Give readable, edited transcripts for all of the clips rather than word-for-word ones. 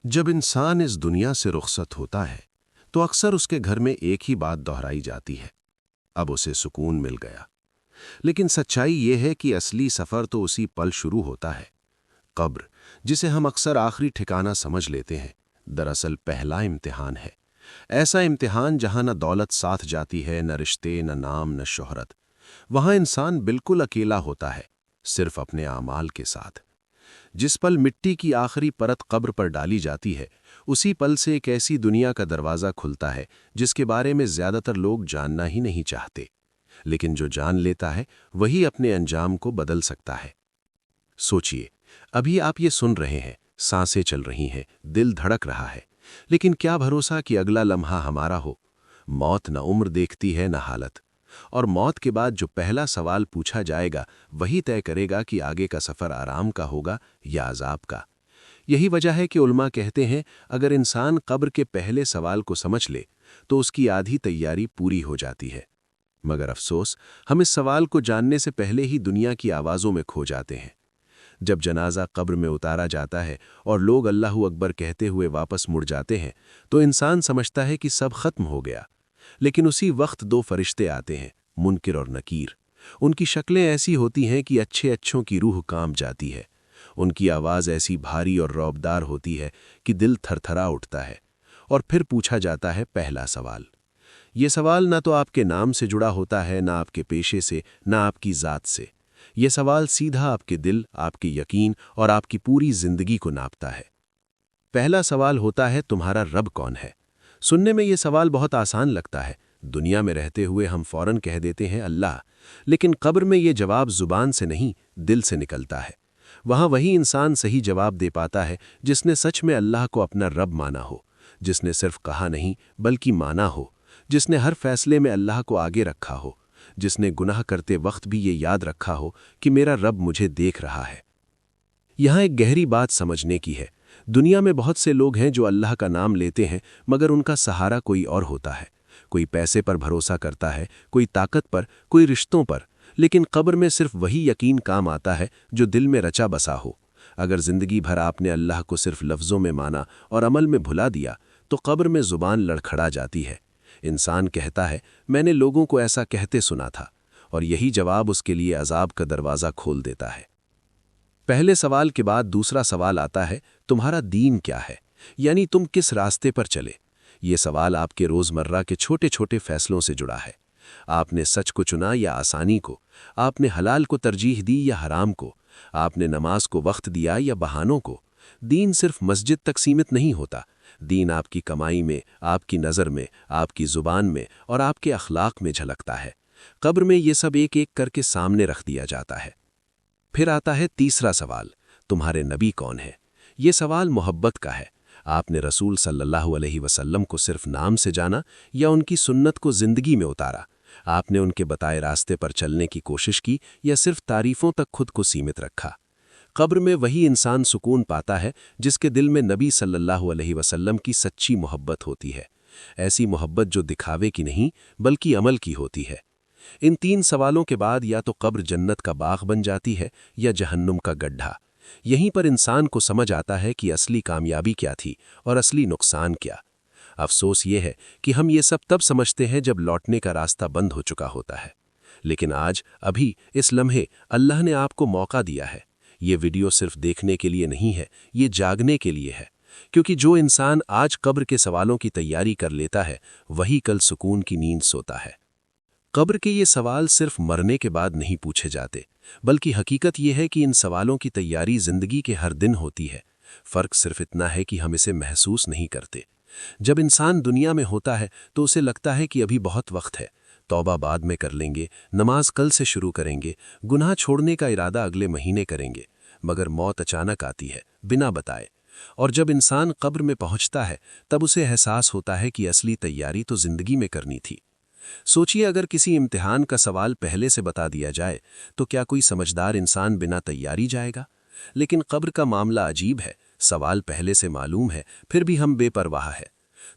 जब इंसान इस दुनिया से रुखसत होता है तो अक्सर उसके घर में एक ही बात दोहराई जाती है, अब उसे सुकून मिल गया। लेकिन सच्चाई ये है कि असली सफ़र तो उसी पल शुरू होता है। कब्र, जिसे हम अक्सर आखिरी ठिकाना समझ लेते हैं, दरअसल पहला इम्तिहान है। ऐसा इम्तिहान जहां न दौलत साथ जाती है, न रिश्ते, न नाम, न शोहरत। वहां इंसान बिल्कुल अकेला होता है, सिर्फ अपने आमाल के साथ। जिस पल मिट्टी की आखिरी परत कब्र पर डाली जाती है, उसी पल से एक ऐसी दुनिया का दरवाज़ा खुलता है जिसके बारे में ज़्यादातर लोग जानना ही नहीं चाहते। लेकिन जो जान लेता है वही अपने अंजाम को बदल सकता है। सोचिए, अभी आप ये सुन रहे हैं, सांसें चल रही हैं, दिल धड़क रहा है, लेकिन क्या भरोसा कि अगला लम्हा हमारा हो। मौत न उम्र देखती है, न हालत। और मौत के बाद जो पहला सवाल पूछा जाएगा वही तय करेगा कि आगे का सफ़र आराम का होगा या अजाब का। यही वजह है कि उलमा कहते हैं, अगर इंसान कब्र के पहले सवाल को समझ ले तो उसकी आधी तैयारी पूरी हो जाती है। मगर अफसोस, हम इस सवाल को जानने से पहले ही दुनिया की आवाज़ों में खो जाते हैं। जब जनाजा कब्र में उतारा जाता है और लोग अल्लाहू अकबर कहते हुए वापस मुड़ जाते हैं तो इंसान समझता है कि सब खत्म हो गया। लेकिन उसी वक्त दो फरिश्ते आते हैं, मुनकिर और नकीर। उनकी शक्लें ऐसी होती हैं कि अच्छे अच्छों की रूह कांप जाती है। उनकी आवाज़ ऐसी भारी और रौबदार होती है कि दिल थरथरा उठता है। और फिर पूछा जाता है पहला सवाल। ये सवाल ना तो आपके नाम से जुड़ा होता है, ना आपके पेशे से, ना आपकी ज़ात से। ये सवाल सीधा आपके दिल, आपके यकीन और आपकी पूरी ज़िंदगी को नापता है। पहला सवाल होता है, तुम्हारा रब कौन है? सुनने में ये सवाल बहुत आसान लगता है। दुनिया में रहते हुए हम फौरन कह देते हैं अल्लाह। लेकिन कब्र में ये जवाब जुबान से नहीं, दिल से निकलता है। वहाँ वही इंसान सही जवाब दे पाता है जिसने सच में अल्लाह को अपना रब माना हो, जिसने सिर्फ कहा नहीं बल्कि माना हो, जिसने हर फैसले में अल्लाह को आगे रखा हो, जिसने गुनाह करते वक्त भी ये याद रखा हो कि मेरा रब मुझे देख रहा है। यहाँ एक गहरी बात समझने की है। दुनिया में बहुत से लोग हैं जो अल्लाह का नाम लेते हैं मगर उनका सहारा कोई और होता है। कोई पैसे पर भरोसा करता है, कोई ताकत पर, कोई रिश्तों पर। लेकिन कब्र में सिर्फ वही यकीन काम आता है जो दिल में रचा बसा हो। अगर जिंदगी भर आपने अल्लाह को सिर्फ लफ्ज़ों में माना और अमल में भुला दिया तो कब्र में ज़ुबान लड़खड़ा जाती है। इंसान कहता है, मैंने लोगों को ऐसा कहते सुना था, और यही जवाब उसके लिए अजाब का दरवाज़ा खोल देता है। पहले सवाल के बाद दूसरा सवाल आता है, तुम्हारा दीन क्या है, यानी तुम किस रास्ते पर चले। ये सवाल आपके रोज़मर्रा के छोटे छोटे फैसलों से जुड़ा है। आपने सच को चुना या आसानी को? आपने हलाल को तरजीह दी या हराम को? आपने नमाज को वक्त दिया या बहानों को? दीन सिर्फ मस्जिद तक सीमित नहीं होता। दीन आपकी कमाई में, आपकी नज़र में, आपकी ज़ुबान में और आपके अखलाक में झलकता है। कब्र में ये सब एक एक करके सामने रख दिया जाता है। फिर आता है तीसरा सवाल, तुम्हारे नबी कौन है? ये सवाल मोहब्बत का है। आपने रसूल सल्लल्लाहु अलैहि वसल्लम को सिर्फ नाम से जाना या उनकी सुन्नत को ज़िंदगी में उतारा? आपने उनके बताए रास्ते पर चलने की कोशिश की या सिर्फ तारीफ़ों तक खुद को सीमित रखा? कब्र में वही इंसान सुकून पाता है जिसके दिल में नबी सल्लल्लाहु अलैहि वसल्लम की सच्ची मोहब्बत होती है। ऐसी मोहब्बत जो दिखावे की नहीं बल्कि अमल की होती है। इन तीन सवालों के बाद या तो कब्र जन्नत का बाग बन जाती है या जहन्नुम का गड्ढा। यहीं पर इंसान को समझ आता है कि असली कामयाबी क्या थी और असली नुकसान क्या। अफसोस ये है कि हम ये सब तब समझते हैं जब लौटने का रास्ता बंद हो चुका होता है। लेकिन आज, अभी, इस लम्हे अल्लाह ने आपको मौका दिया है। ये वीडियो सिर्फ देखने के लिए नहीं है, ये जागने के लिए है। क्योंकि जो इंसान आज कब्र के सवालों की तैयारी कर लेता है वही कल सुकून की नींद सोता है। कब्र के ये सवाल सिर्फ मरने के बाद नहीं पूछे जाते, बल्कि हकीकत ये है कि इन सवालों की तैयारी जिंदगी के हर दिन होती है। फ़र्क सिर्फ इतना है कि हम इसे महसूस नहीं करते। जब इंसान दुनिया में होता है तो उसे लगता है कि अभी बहुत वक्त है, तौबा बाद में कर लेंगे, नमाज कल से शुरू करेंगे, गुनाह छोड़ने का इरादा अगले महीने करेंगे। मगर मौत अचानक आती है, बिना बताए। और जब इंसान कब्र में पहुंचता है तब उसे एहसास होता है कि असली तैयारी तो जिंदगी में करनी थी। सोचिए, अगर किसी इम्तिहान का सवाल पहले से बता दिया जाए तो क्या कोई समझदार इंसान बिना तैयारी जाएगा? लेकिन कब्र का मामला अजीब है। सवाल पहले से मालूम है, फिर भी हम बेपरवाह है।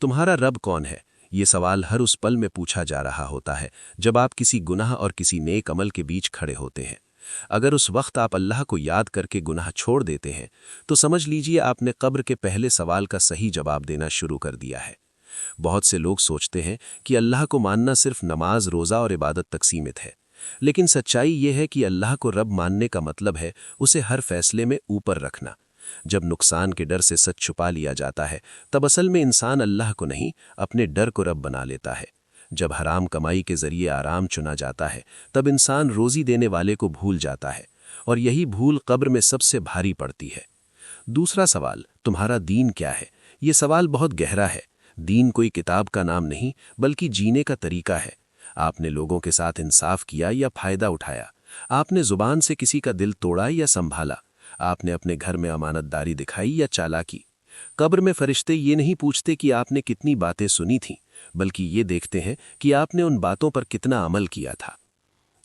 तुम्हारा रब कौन है? ये सवाल हर उस पल में पूछा जा रहा होता है जब आप किसी गुनाह और किसी नेक अमल के बीच खड़े होते हैं। अगर उस वक्त आप अल्लाह को याद करके गुनाह छोड़ देते हैं तो समझ लीजिए आपने कब्र के पहले सवाल का सही जवाब देना शुरू कर दिया है। बहुत से लोग सोचते हैं कि अल्लाह को मानना सिर्फ नमाज, रोज़ा और इबादत तक सीमित है, लेकिन सच्चाई ये है कि अल्लाह को रब मानने का मतलब है उसे हर फैसले में ऊपर रखना। जब नुकसान के डर से सच छुपा लिया जाता है तब असल में इंसान अल्लाह को नहीं, अपने डर को रब बना लेता है। जब हराम कमाई के जरिए आराम चुना जाता है तब इंसान रोजी देने वाले को भूल जाता है, और यही भूल कब्र में सबसे भारी पड़ती है। दूसरा सवाल, तुम्हारा दीन क्या है? ये सवाल बहुत गहरा है। दीन कोई किताब का नाम नहीं बल्कि जीने का तरीका है। आपने लोगों के साथ इंसाफ किया या फायदा उठाया? आपने जुबान से किसी का दिल तोड़ा या संभाला? आपने अपने घर में अमानतदारी दिखाई या चालाकी? कब्र में फरिश्ते ये नहीं पूछते कि आपने कितनी बातें सुनी थीं, बल्कि ये देखते हैं कि आपने उन बातों पर कितना अमल किया था।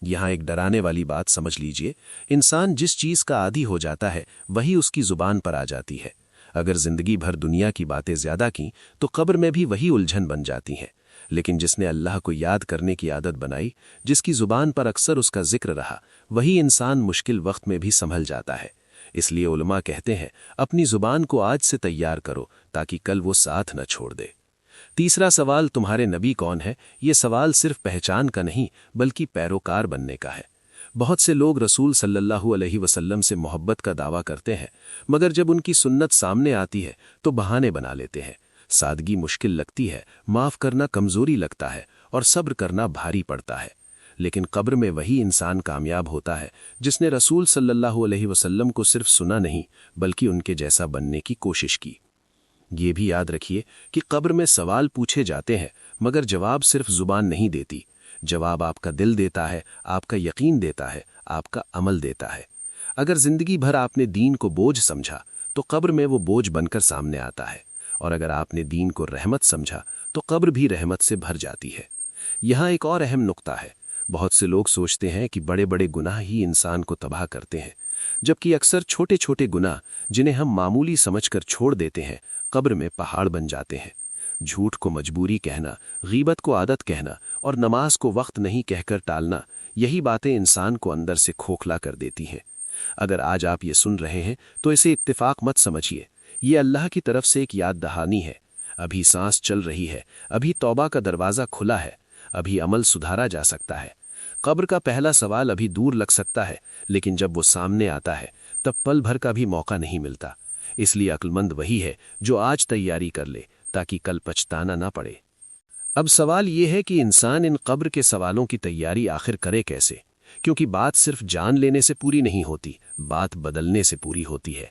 यहाँ एक डराने वाली बात समझ लीजिए, इंसान जिस चीज़ का आदी हो जाता है वही उसकी जुबान पर आ जाती है। अगर जिंदगी भर दुनिया की बातें ज्यादा की तो कब्र में भी वही उलझन बन जाती हैं। लेकिन जिसने अल्लाह को याद करने की आदत बनाई, जिसकी जुबान पर अक्सर उसका जिक्र रहा, वही इंसान मुश्किल वक्त में भी संभल जाता है। इसलिए उलमा कहते हैं, अपनी जुबान को आज से तैयार करो ताकि कल वो साथ न छोड़ दे। तीसरा सवाल, तुम्हारे नबी कौन है? ये सवाल सिर्फ पहचान का नहीं बल्कि पैरोकार बनने का है। बहुत से लोग रसूल सल्लल्लाहु अलैहि वसल्लम से मोहब्बत का दावा करते हैं, मगर जब उनकी सुन्नत सामने आती है तो बहाने बना लेते हैं। सादगी मुश्किल लगती है, माफ़ करना कमज़ोरी लगता है और सब्र करना भारी पड़ता है। लेकिन कब्र में वही इंसान कामयाब होता है जिसने रसूल सल्लल्लाहु अलैहि वसल्लम को सिर्फ सुना नहीं बल्कि उनके जैसा बनने की कोशिश की। ये भी याद रखिए कि कब्र में सवाल पूछे जाते हैं मगर जवाब सिर्फ जुबान नहीं देती। जवाब आपका दिल देता है, आपका यकीन देता है, आपका अमल देता है। अगर जिंदगी भर आपने दीन को बोझ समझा तो कब्र में वो बोझ बनकर सामने आता है, और अगर आपने दीन को रहमत समझा तो कब्र भी रहमत से भर जाती है। यहाँ एक और अहम नुक्ता है, बहुत से लोग सोचते हैं कि बड़े बड़े गुनाह ही इंसान को तबाह करते हैं, जबकि अक्सर छोटे छोटे गुनाह जिन्हें हम मामूली समझकर छोड़ देते हैं कब्र में पहाड़ बन जाते हैं। झूठ को मजबूरी कहना, गीबत को आदत कहना और नमाज को वक्त नहीं कहकर टालना, यही बातें इंसान को अंदर से खोखला कर देती हैं। अगर आज आप ये सुन रहे हैं तो इसे इत्तेफाक मत समझिए, ये अल्लाह की तरफ से एक याद दहानी है। अभी सांस चल रही है, अभी तौबा का दरवाज़ा खुला है, अभी अमल सुधारा जा सकता है। कब्र का पहला सवाल अभी दूर लग सकता है, लेकिन जब वो सामने आता है तब पल भर का भी मौका नहीं मिलता। इसलिए अक्लमंद वही है जो आज तैयारी कर ले ताकि कल पछताना ना पड़े। अब सवाल ये है कि इंसान इन कब्र के सवालों की तैयारी आखिर करे कैसे, क्योंकि बात सिर्फ जान लेने से पूरी नहीं होती, बात बदलने से पूरी होती है।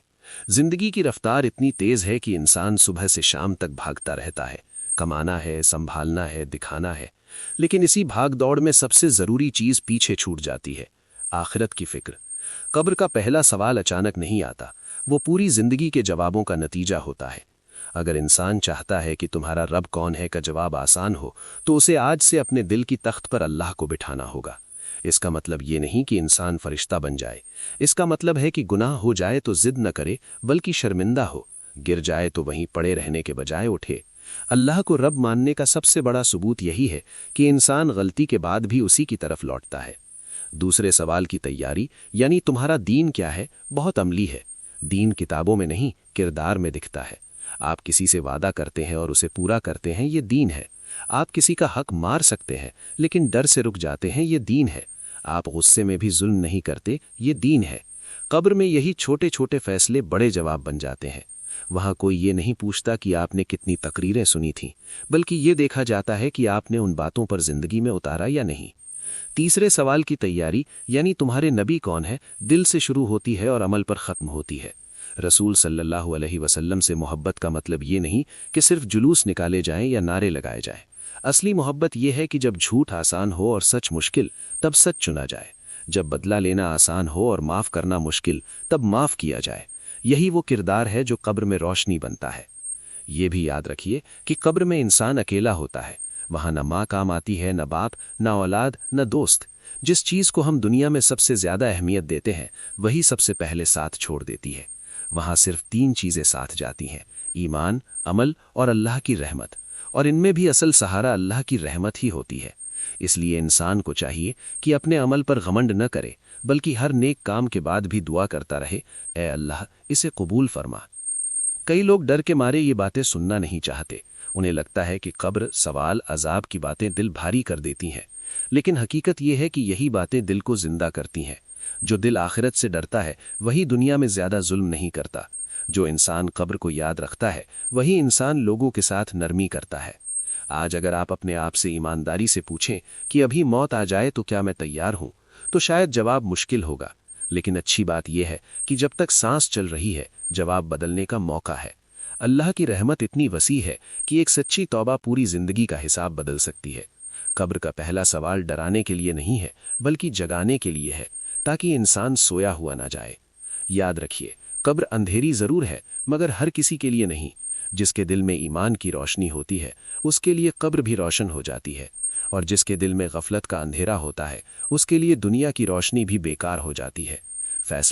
जिंदगी की रफ्तार इतनी तेज है कि इंसान सुबह से शाम तक भागता रहता है। कमाना है, संभालना है, दिखाना है, लेकिन इसी भाग दौड़ में सबसे जरूरी चीज पीछे छूट जाती है, आखिरत की फिक्र। कब्र का पहला सवाल अचानक नहीं आता, वो पूरी जिंदगी के जवाबों का नतीजा होता है। अगर इंसान चाहता है कि तुम्हारा रब कौन है का जवाब आसान हो तो उसे आज से अपने दिल की तख्त पर अल्लाह को बिठाना होगा। इसका मतलब ये नहीं कि इंसान फरिश्ता बन जाए, इसका मतलब है कि गुनाह हो जाए तो जिद न करे बल्कि शर्मिंदा हो, गिर जाए तो वहीं पड़े रहने के बजाय उठे। अल्लाह को रब मानने का सबसे बड़ा सबूत यही है कि इंसान गलती के बाद भी उसी की तरफ लौटता है। दूसरे सवाल की तैयारी यानी तुम्हारा दीन क्या है, बहुत अमली है। दीन किताबों में नहीं, किरदार में दिखता है। आप किसी से वादा करते हैं और उसे पूरा करते हैं, ये दीन है। आप किसी का हक मार सकते हैं लेकिन डर से रुक जाते हैं, ये दीन है। आप गुस्से में भी जुल्म नहीं करते, ये दीन है। कब्र में यही छोटे छोटे फैसले बड़े जवाब बन जाते हैं। वहाँ कोई ये नहीं पूछता कि आपने कितनी तकरीरें सुनी थीं, बल्कि ये देखा जाता है कि आपने उन बातों पर जिंदगी में उतारा या नहीं। तीसरे सवाल की तैयारी यानी तुम्हारे नबी कौन है, दिल से शुरू होती है और अमल पर ख़त्म होती है। रसूल सल्लल्लाहु अलैहि वसल्लम से मोहब्बत का मतलब ये नहीं कि सिर्फ जुलूस निकाले जाएं या नारे लगाए जाएं। असली मोहब्बत यह है कि जब झूठ आसान हो और सच मुश्किल, तब सच चुना जाए। जब बदला लेना आसान हो और माफ़ करना मुश्किल, तब माफ़ किया जाए। यही वो किरदार है जो कब्र में रोशनी बनता है। ये भी याद रखिए कि कब्र में इंसान अकेला होता है। वहाँ न माँ काम आती है, न बाप, न औलाद, न दोस्त। जिस चीज़ को हम दुनिया में सबसे ज़्यादा अहमियत देते हैं वही सबसे पहले साथ छोड़ देती है। वहाँ सिर्फ 3 चीज़ें साथ जाती हैं, ईमान, अमल और अल्लाह की रहमत। और इनमें भी असल सहारा अल्लाह की रहमत ही होती है। इसलिए इंसान को चाहिए कि अपने अमल पर घमंड न करे बल्कि हर नेक काम के बाद भी दुआ करता रहे, ए अल्लाह इसे कबूल फरमा। कई लोग डर के मारे ये बातें सुनना नहीं चाहते। उन्हें लगता है कि कब्र, सवाल, अजाब की बातें दिल भारी कर देती हैं। लेकिन हकीकत यह है कि यही बातें दिल को जिंदा करती हैं। जो दिल आखिरत से डरता है वही दुनिया में ज्यादा जुल्म नहीं करता। जो इंसान कब्र को याद रखता है वही इंसान लोगों के साथ नरमी करता है। आज अगर आप अपने आप से ईमानदारी से पूछें कि अभी मौत आ जाए तो क्या मैं तैयार हूं, तो शायद जवाब मुश्किल होगा। लेकिन अच्छी बात यह है कि जब तक सांस चल रही है जवाब बदलने का मौका है। अल्लाह की रहमत इतनी वसी है कि एक सच्ची तौबा पूरी जिंदगी का हिसाब बदल सकती है। कब्र का पहला सवाल डराने के लिए नहीं है बल्कि जगाने के लिए है, ताकि इंसान सोया हुआ ना जाए। याद रखिए, कब्र अंधेरी जरूर है मगर हर किसी के लिए नहीं। जिसके दिल में ईमान की रोशनी होती है उसके लिए कब्र भी रोशन हो जाती है, और जिसके दिल में गफलत का अंधेरा होता है उसके लिए दुनिया की रोशनी भी बेकार हो जाती है। फैसला